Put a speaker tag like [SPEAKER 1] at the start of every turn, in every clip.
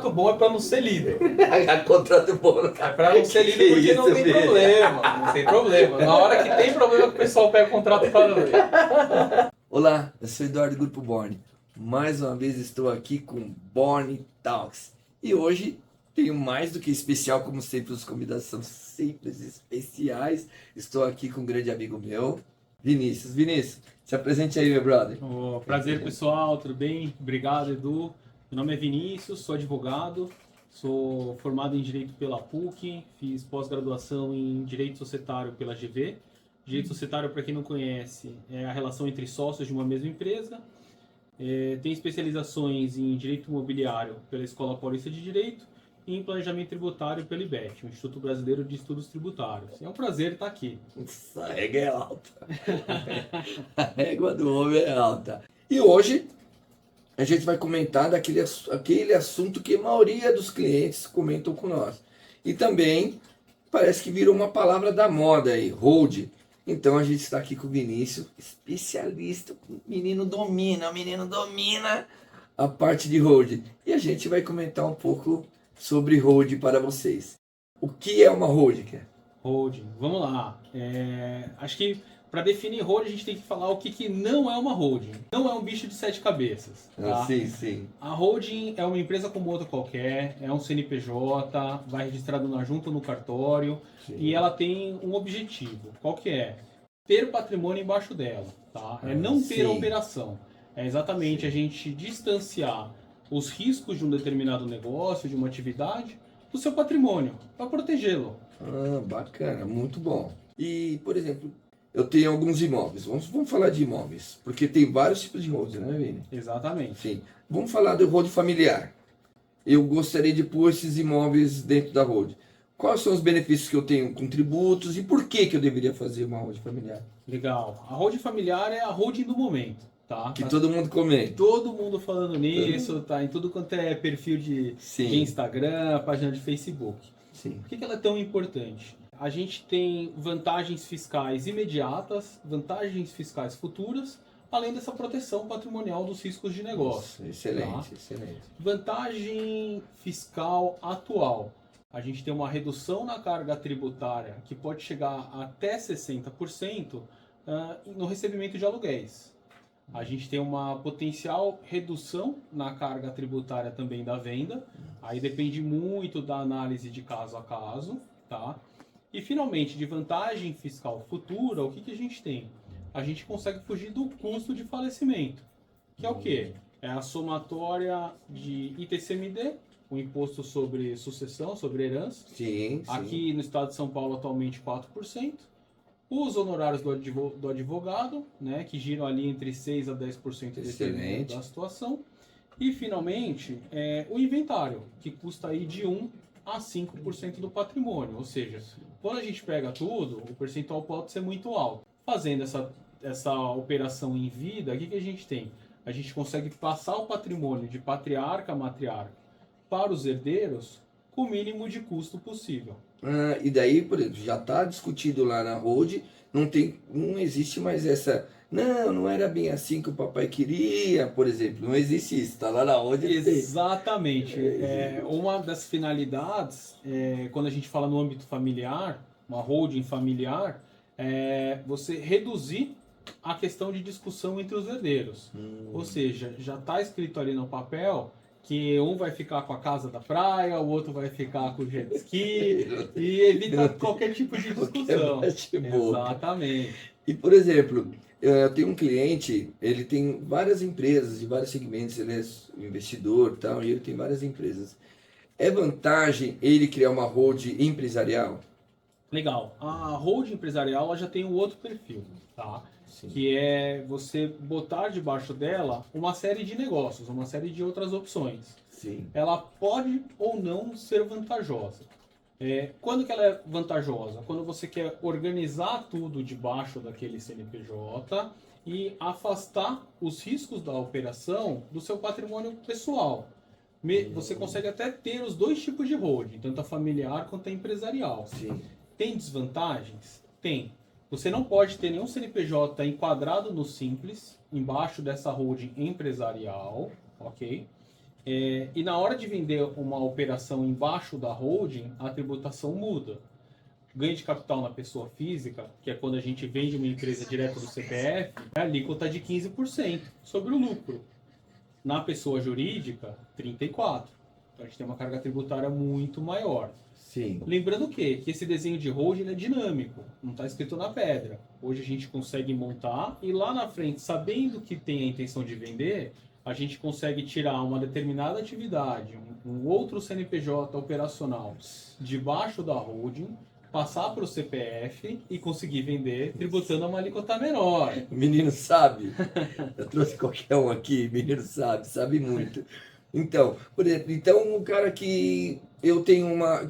[SPEAKER 1] contrato bom é para não ser líder.
[SPEAKER 2] Contrato bom.
[SPEAKER 1] É para não ser líder porque não tem problema. Não tem problema. Na hora que tem problema, que o pessoal pega o contrato para ler.
[SPEAKER 2] Olá, eu sou Eduardo do Grupo Born. Mais uma vez estou aqui com Born Talks. E hoje tenho mais do que especial, como sempre, os convidados são sempre especiais. Estou aqui com um grande amigo meu, Vinícius. Vinícius, se apresente aí, meu brother.
[SPEAKER 1] Prazer, pessoal, tudo bem? Obrigado, Edu. Meu nome é Vinícius, sou advogado, sou formado em Direito pela PUC, fiz pós-graduação em Direito Societário pela GV. Direito Societário, para quem não conhece, é a relação entre sócios de uma mesma empresa. Tem especializações em Direito Imobiliário pela Escola Paulista de Direito e em Planejamento Tributário pelo IBET, o Instituto Brasileiro de Estudos Tributários. É um prazer estar aqui.
[SPEAKER 2] Essa régua é alta. A régua do homem é alta. E hoje a gente vai comentar aquele assunto que a maioria dos clientes comentam com nós. E também parece que virou uma palavra da moda aí, hold. Então a gente está aqui com o Vinícius, especialista. O menino domina a parte de hold. E a gente vai comentar um pouco sobre hold para vocês. O que é uma hold, cara?
[SPEAKER 1] Holding, vamos lá. Acho que para definir holding a gente tem que falar o que não é uma holding. Não é um bicho de 7 cabeças. Tá?
[SPEAKER 2] Sim.
[SPEAKER 1] A holding é uma empresa como outra qualquer, é um CNPJ, vai registrado na junta ou no cartório.
[SPEAKER 2] Sim.
[SPEAKER 1] E ela tem um objetivo. Qual que é? Ter patrimônio embaixo dela. Tá? É não ter a operação. É exatamente a gente distanciar os riscos de um determinado negócio, de uma atividade, do seu patrimônio, para protegê-lo.
[SPEAKER 2] Bacana, muito bom. E, por exemplo, eu tenho alguns imóveis. Vamos falar de imóveis, porque tem vários tipos de holding, né, Vini?
[SPEAKER 1] Exatamente.
[SPEAKER 2] Sim. Vamos falar do holding familiar. Eu gostaria de pôr esses imóveis dentro da holding. Quais são os benefícios que eu tenho com tributos e por que eu deveria fazer uma holding familiar?
[SPEAKER 1] Legal. A holding familiar é a holding do momento, tá?
[SPEAKER 2] Que todo mundo comenta.
[SPEAKER 1] Todo mundo falando nisso, tá? Em tudo quanto é perfil de Instagram, página de Facebook.
[SPEAKER 2] Sim.
[SPEAKER 1] Por que ela é tão importante? A gente tem vantagens fiscais imediatas, vantagens fiscais futuras, além dessa proteção patrimonial dos riscos de negócio.
[SPEAKER 2] Excelente, excelente.
[SPEAKER 1] Vantagem fiscal atual. A gente tem uma redução na carga tributária que pode chegar até 60% no recebimento de aluguéis. A gente tem uma potencial redução na carga tributária também da venda. Aí depende muito da análise de caso a caso, tá? E finalmente, de vantagem fiscal futura, o que a gente tem? A gente consegue fugir do custo de falecimento, que é o quê? É a somatória de ITCMD, o Imposto sobre Sucessão, sobre Herança.
[SPEAKER 2] Sim.
[SPEAKER 1] Aqui no estado de São Paulo, atualmente 4%. Os honorários do advogado, né, que giram ali entre 6% a 10% dependendo da situação. E, finalmente, o inventário, que custa aí de 1% a 5% do patrimônio. Ou seja, quando a gente pega tudo, o percentual pode ser muito alto. Fazendo essa operação em vida, o que a gente tem? A gente consegue passar o patrimônio de patriarca a matriarca para os herdeiros com o mínimo de custo possível.
[SPEAKER 2] E daí, por exemplo, já está discutido lá na hold, não existe mais essa... Não era bem assim que o papai queria, por exemplo. Não existe isso, está lá na hold.
[SPEAKER 1] Exatamente. Uma das finalidades, quando a gente fala no âmbito familiar, uma holding familiar, é você reduzir a questão de discussão entre os herdeiros. Ou seja, já está escrito ali no papel que um vai ficar com a casa da praia, o outro vai ficar com o jet ski, e evita qualquer tipo de discussão. Exatamente.
[SPEAKER 2] E, por exemplo, eu tenho um cliente, ele tem várias empresas de vários segmentos, ele é investidor e tal, e ele tem várias empresas. É vantagem ele criar uma holding empresarial?
[SPEAKER 1] Legal. A holding empresarial ela já tem um outro perfil, tá? Sim. Que é você botar debaixo dela uma série de negócios, uma série de outras opções.
[SPEAKER 2] Sim.
[SPEAKER 1] Ela pode ou não ser vantajosa. Quando que ela é vantajosa? Quando você quer organizar tudo debaixo daquele CNPJ e afastar os riscos da operação do seu patrimônio pessoal. Você consegue até ter os dois tipos de holding, tanto a familiar quanto a empresarial.
[SPEAKER 2] Sim.
[SPEAKER 1] Tem desvantagens? Tem. Você não pode ter nenhum CNPJ enquadrado no Simples, embaixo dessa holding empresarial, ok? E na hora de vender uma operação embaixo da holding, a tributação muda. Ganho de capital na pessoa física, que é quando a gente vende uma empresa direto do CPF, a alíquota de 15% sobre o lucro. Na pessoa jurídica, 34%. Então a gente tem uma carga tributária muito maior.
[SPEAKER 2] Sim.
[SPEAKER 1] Lembrando o quê? Que esse desenho de holding é dinâmico, não está escrito na pedra. Hoje a gente consegue montar e lá na frente, sabendo que tem a intenção de vender, a gente consegue tirar uma determinada atividade, um outro CNPJ operacional debaixo da holding, passar para o CPF e conseguir vender tributando a uma alíquota menor.
[SPEAKER 2] O menino sabe. Eu trouxe qualquer um aqui, menino sabe muito. Então, por exemplo, um cara que eu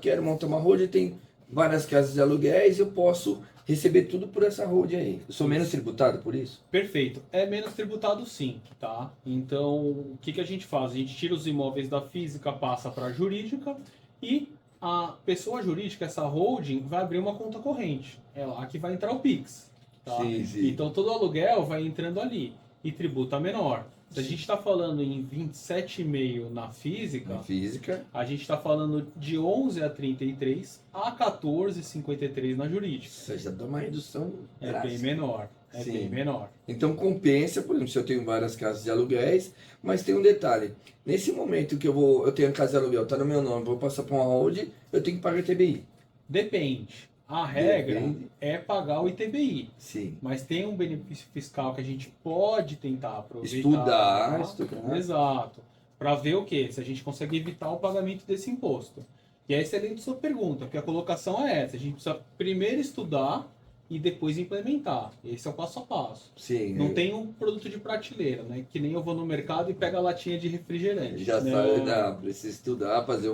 [SPEAKER 2] quero montar uma holding, tem várias casas de aluguéis, eu posso receber tudo por essa holding aí. Eu sou menos tributado por isso?
[SPEAKER 1] Perfeito. É menos tributado sim, tá? Então, o que a gente faz? A gente tira os imóveis da física, passa para a jurídica e a pessoa jurídica, essa holding, vai abrir uma conta corrente. É lá que vai entrar o Pix. Tá?
[SPEAKER 2] Sim, sim.
[SPEAKER 1] Então, todo aluguel vai entrando ali e tributa menor. Se a gente está falando em 27,5 na física, a gente está falando de 11 a 33 a 14,53 na jurídica.
[SPEAKER 2] Você já dá uma redução
[SPEAKER 1] drástica. Bem menor. Bem menor.
[SPEAKER 2] Então compensa, por exemplo, se eu tenho várias casas de aluguéis, mas tem um detalhe. Nesse momento que eu tenho a casa de aluguel, está no meu nome, vou passar para uma holding, eu tenho que pagar ITBI.
[SPEAKER 1] Depende. A regra é pagar o ITBI.
[SPEAKER 2] Sim.
[SPEAKER 1] Mas tem um benefício fiscal que a gente pode tentar aproveitar.
[SPEAKER 2] Estudar.
[SPEAKER 1] Exato. Para ver o quê? Se a gente consegue evitar o pagamento desse imposto. E é excelente sua pergunta, porque a colocação é essa. A gente precisa primeiro estudar e depois implementar. Esse é o passo a passo.
[SPEAKER 2] Sim.
[SPEAKER 1] Não tem um produto de prateleira, né? Que nem eu vou no mercado e pego a latinha de refrigerante.
[SPEAKER 2] Já sabe, precisa estudar, fazer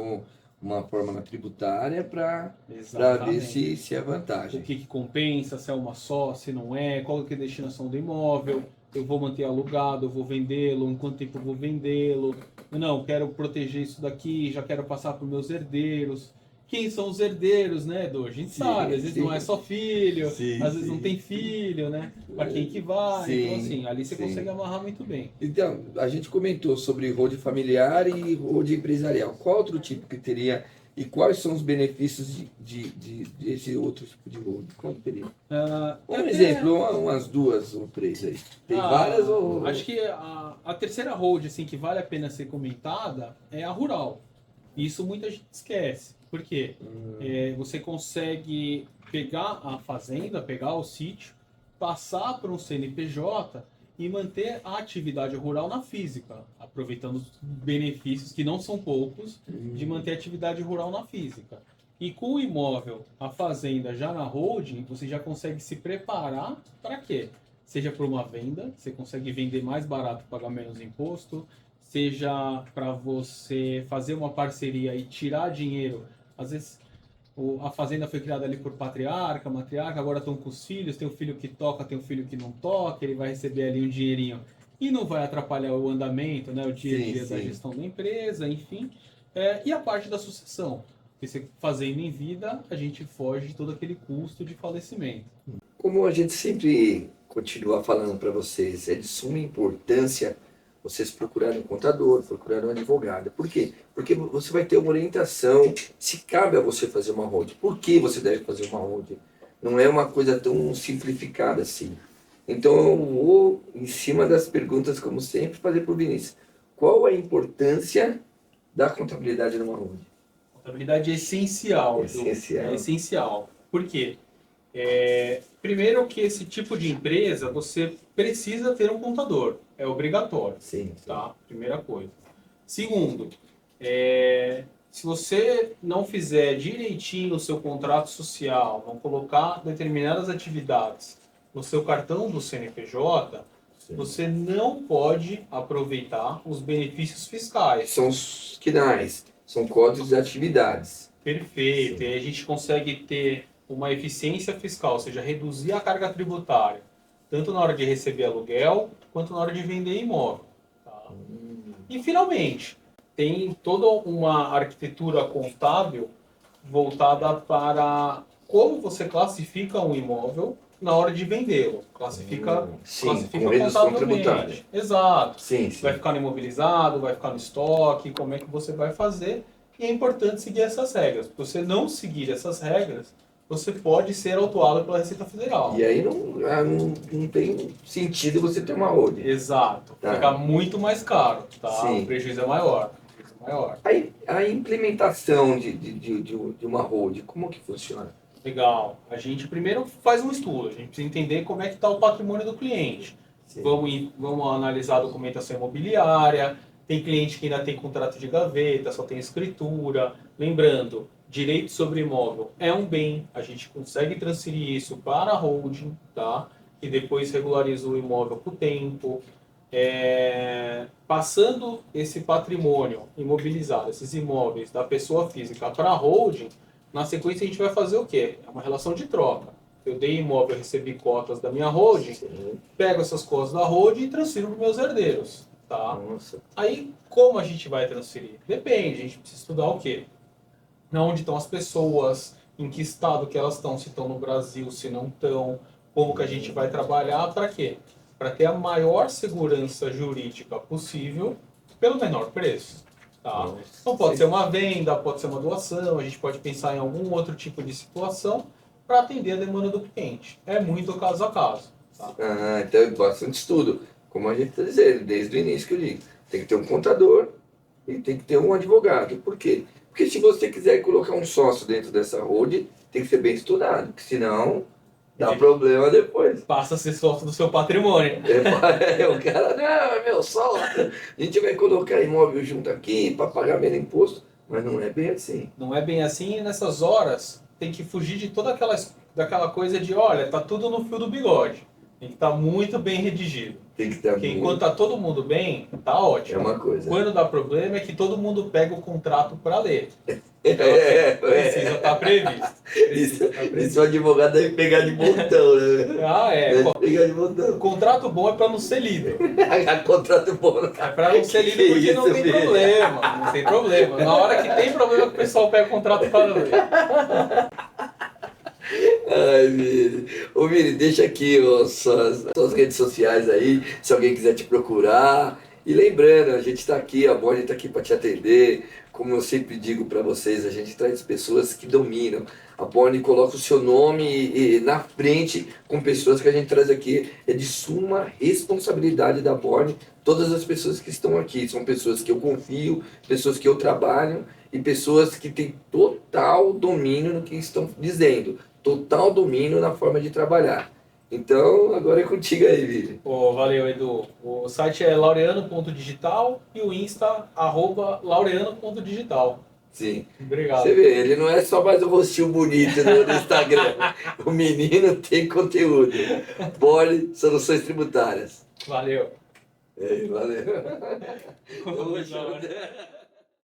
[SPEAKER 2] uma forma tributária para ver se é vantagem.
[SPEAKER 1] O que compensa, se é uma só, se não é, qual que é a destinação do imóvel, eu vou manter alugado, eu vou vendê-lo, em quanto tempo eu vou vendê-lo, não, quero proteger isso daqui, já quero passar para os meus herdeiros. Quem são os herdeiros, né, Edu? A gente sabe, às vezes não é só filho, às vezes não tem filho, né? Para quem que vai, então assim, ali você consegue amarrar muito bem.
[SPEAKER 2] Então, a gente comentou sobre holding familiar e holding empresarial. Qual outro tipo que teria e quais são os benefícios desse outro tipo de holding? Qual teria? Exemplo, umas 2 ou 3 aí. Tem várias ou...
[SPEAKER 1] Acho que a terceira holding assim, que vale a pena ser comentada é a rural. Isso muita gente esquece. Por quê? Você consegue pegar a fazenda, pegar o sítio, passar para um CNPJ e manter a atividade rural na física, aproveitando os benefícios, que não são poucos, de manter a atividade rural na física. E com o imóvel, a fazenda já na holding, você já consegue se preparar para quê? Seja para uma venda, você consegue vender mais barato, pagar menos imposto, seja para você fazer uma parceria e tirar dinheiro. Às vezes a fazenda foi criada ali por patriarca, matriarca, agora estão com os filhos, tem um filho que toca, tem um filho que não toca, ele vai receber ali um dinheirinho e não vai atrapalhar o andamento, né, o dia a dia da gestão da empresa, enfim. E a parte da sucessão, porque você fazendo em vida, a gente foge de todo aquele custo de falecimento.
[SPEAKER 2] Como a gente sempre continua falando para vocês, é de suma importância vocês procurarem um contador, procurarem um advogado. Por quê? Porque você vai ter uma orientação, se cabe a você fazer uma holding. Por que você deve fazer uma holding? Não é uma coisa tão simplificada assim. Então eu vou, em cima das perguntas, como sempre, fazer para o Vinícius. Qual a importância da contabilidade numa holding?
[SPEAKER 1] Contabilidade é essencial. É essencial. Por quê? Primeiro que esse tipo de empresa, você precisa ter um contador. É obrigatório.
[SPEAKER 2] Sim.
[SPEAKER 1] Tá? Primeira coisa. Segundo, se você não fizer direitinho o seu contrato social, não colocar determinadas atividades no seu cartão do CNPJ, você não pode aproveitar os benefícios fiscais.
[SPEAKER 2] São os QNAIs, são códigos de atividades.
[SPEAKER 1] Perfeito. E aí a gente consegue ter uma eficiência fiscal, ou seja, reduzir a carga tributária, tanto na hora de receber aluguel, quanto na hora de vender imóvel. Tá? E, finalmente, tem toda uma arquitetura contábil voltada para como você classifica um imóvel na hora de vendê-lo. Classifica
[SPEAKER 2] Sim, com redução tributária.
[SPEAKER 1] contabilmente. Exato.
[SPEAKER 2] Sim, sim.
[SPEAKER 1] Vai ficar no imobilizado, vai ficar no estoque, como é que você vai fazer. E é importante seguir essas regras. Se você não seguir essas regras, você pode ser autuado pela Receita Federal.
[SPEAKER 2] E aí não tem sentido você ter uma holding.
[SPEAKER 1] Exato.
[SPEAKER 2] Tá.
[SPEAKER 1] Fica muito mais caro, tá?
[SPEAKER 2] Sim.
[SPEAKER 1] O prejuízo é maior.
[SPEAKER 2] Aí, a implementação de uma holding, como que funciona?
[SPEAKER 1] Legal. A gente primeiro faz um estudo. A gente precisa entender como é que está o patrimônio do cliente.
[SPEAKER 2] Sim.
[SPEAKER 1] Vamos analisar a documentação imobiliária. Tem cliente que ainda tem contrato de gaveta, só tem escritura. Lembrando, direito sobre imóvel é um bem. A gente consegue transferir isso para a holding, tá? E depois regulariza o imóvel com o tempo. Passando esse patrimônio imobilizado, esses imóveis da pessoa física para a holding, na sequência a gente vai fazer o quê? É uma relação de troca. Eu dei imóvel, recebi cotas da minha holding, pego essas cotas da holding e transfiro para os meus herdeiros. Tá?
[SPEAKER 2] Nossa.
[SPEAKER 1] Aí, como a gente vai transferir? Depende, a gente precisa estudar o quê? Onde estão as pessoas, em que estado que elas estão, se estão no Brasil, se não estão, como que a gente vai trabalhar, para quê? Para ter a maior segurança jurídica possível pelo menor preço. Tá? Então pode ser uma venda, pode ser uma doação, a gente pode pensar em algum outro tipo de situação para atender a demanda do cliente. É muito caso a caso. Tá?
[SPEAKER 2] Então é bastante estudo. Como a gente está dizendo, desde o início que eu digo. Tem que ter um contador e tem que ter um advogado. Por quê? Porque se você quiser colocar um sócio dentro dessa holding, tem que ser bem estudado, porque senão dá problema depois.
[SPEAKER 1] Passa a ser sócio do seu patrimônio.
[SPEAKER 2] O cara, não, é meu sócio. A gente vai colocar imóvel junto aqui para pagar menos imposto, mas não é bem assim.
[SPEAKER 1] Não é bem assim, e nessas horas tem que fugir de toda daquela coisa de, olha, tá tudo no fio do bigode. Tem que estar muito bem redigido.
[SPEAKER 2] Tem que estar
[SPEAKER 1] Porque enquanto tá todo mundo bem, tá ótimo.
[SPEAKER 2] É uma coisa.
[SPEAKER 1] Quando dá problema é que todo mundo pega o contrato para ler. Então, assim, precisa estar previsto.
[SPEAKER 2] Isso o advogado deve pegar de montão, né? Deve pegar de montão.
[SPEAKER 1] Contrato bom é para não ser lido.
[SPEAKER 2] Contrato bom.
[SPEAKER 1] É para não ser lido porque não tem problema. Não tem problema. Na hora que tem problema, o pessoal pega o contrato para ler.
[SPEAKER 2] Ai, Vini. Ô, Vini, deixa aqui suas redes sociais aí, se alguém quiser te procurar. E lembrando, a gente está aqui, a Borne está aqui para te atender. Como eu sempre digo para vocês, a gente traz pessoas que dominam. A Borne coloca o seu nome na frente com pessoas que a gente traz aqui. É de suma responsabilidade da Borne. Todas as pessoas que estão aqui são pessoas que eu confio, pessoas que eu trabalho e pessoas que têm total domínio no que estão dizendo. Total domínio na forma de trabalhar. Então, agora é contigo aí, Vini.
[SPEAKER 1] Valeu, Edu. O site é laureano.digital e o Insta, @laureano.digital.
[SPEAKER 2] Sim.
[SPEAKER 1] Obrigado.
[SPEAKER 2] Você vê, ele não é só mais um rostinho bonito no Instagram. O menino tem conteúdo. Borne Soluções Tributárias.
[SPEAKER 1] Valeu.
[SPEAKER 2] Valeu.
[SPEAKER 1] Vamos lá.